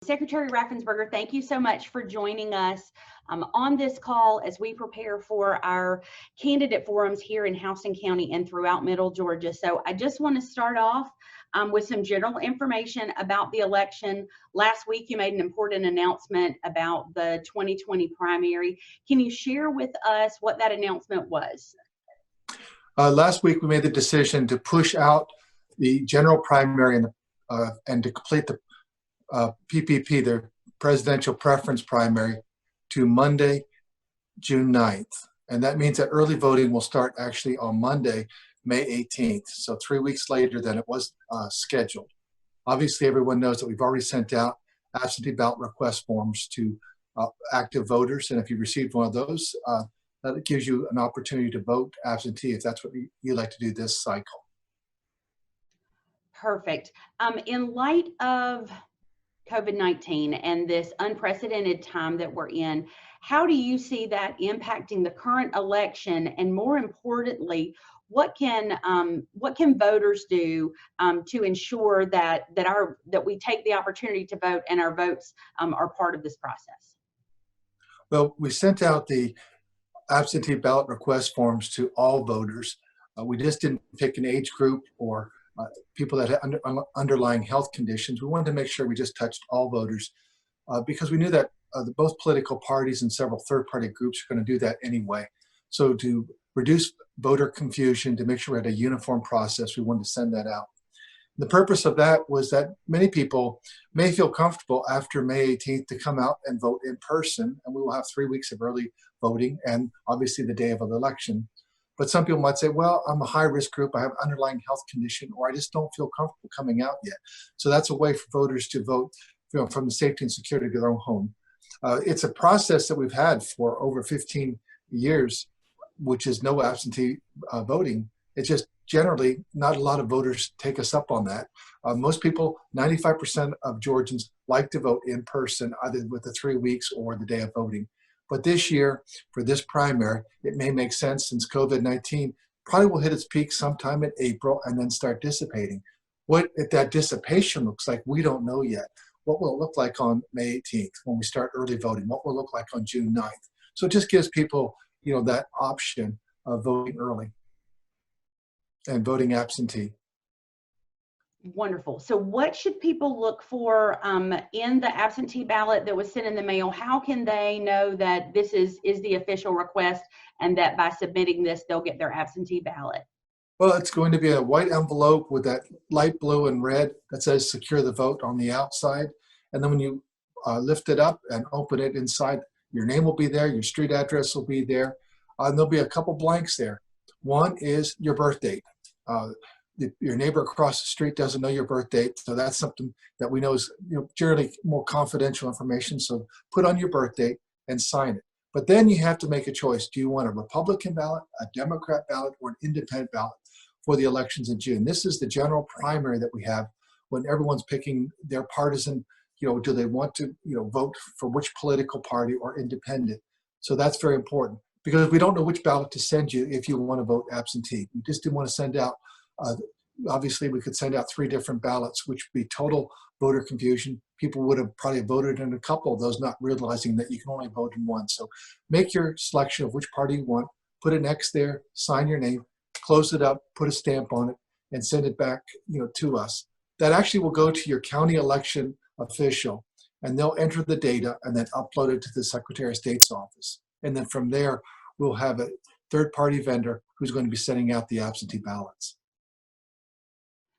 Secretary Raffensperger, thank you so much for joining us on this call as we prepare for our candidate forums here in Houston County and throughout Middle Georgia. So I just want to start off with some general information about the election. Last week, you made an important announcement about the 2020 primary. Can you share with us what that announcement was? Last week, we made the decision to push out the general primary and to complete the PPP, their presidential preference primary, to Monday, June 9th. And that means that early voting will start actually on Monday, May 18th. So 3 weeks later than it was scheduled. Obviously, everyone knows that we've already sent out absentee ballot request forms to active voters. And if you received one of those, that gives you an opportunity to vote absentee if that's what you like to do this cycle. Perfect. In light of COVID-19 and this unprecedented time that we're in, how do you see that impacting the current election? And more importantly, what can voters do to ensure that we take the opportunity to vote and our votes are part of this process? Well, we sent out the absentee ballot request forms to all voters. We just didn't pick an age group or people that had underlying health conditions. We wanted to make sure we just touched all voters because we knew that both political parties and several third-party groups are going to do that anyway. So to reduce voter confusion, to make sure we had a uniform process, we wanted to send that out. The purpose of that was that many people may feel comfortable after May 18th to come out and vote in person, and we will have 3 weeks of early voting and obviously the day of the election. But some people might say, well, I'm a high-risk group, I have an underlying health condition, or I just don't feel comfortable coming out yet. So that's a way for voters to vote from the safety and security of their own home. It's a process that we've had for over 15 years, which is no absentee voting. It's just generally not a lot of voters take us up on that. Most people, 95% of Georgians like to vote in person, either with the 3 weeks or the day of voting. But this year, for this primary, it may make sense since COVID-19 probably will hit its peak sometime in April and then start dissipating. What if that dissipation looks like, we don't know yet. What will it look like on May 18th when we start early voting? What will it look like on June 9th? So it just gives people, that option of voting early and voting absentee. Wonderful. So what should people look for in the absentee ballot that was sent in the mail? How can they know that this is the official request and that by submitting this, they'll get their absentee ballot? Well, it's going to be a white envelope with that light blue and red that says secure the vote on the outside. And then when you lift it up and open it inside, your name will be there, your street address will be there, and there'll be a couple blanks there. One is your birth date. Your neighbor across the street doesn't know your birth date, so that's something that we know is generally more confidential information. So put on your birth date and sign it. But then you have to make a choice. Do you want a Republican ballot, a Democrat ballot, or an independent ballot for the elections in June? This is the general primary that we have when everyone's picking their partisan, do they want to vote for which political party or independent? So that's very important because we don't know which ballot to send you if you want to vote absentee. We just didn't want to send out obviously, we could send out 3 different ballots, which would be total voter confusion. People would have probably voted in a couple of those, not realizing that you can only vote in one. So make your selection of which party you want, put an X there, sign your name, close it up, put a stamp on it, and send it back to us. That actually will go to your county election official, and they'll enter the data and then upload it to the Secretary of State's office. And then from there, we'll have a third-party vendor who's going to be sending out the absentee ballots.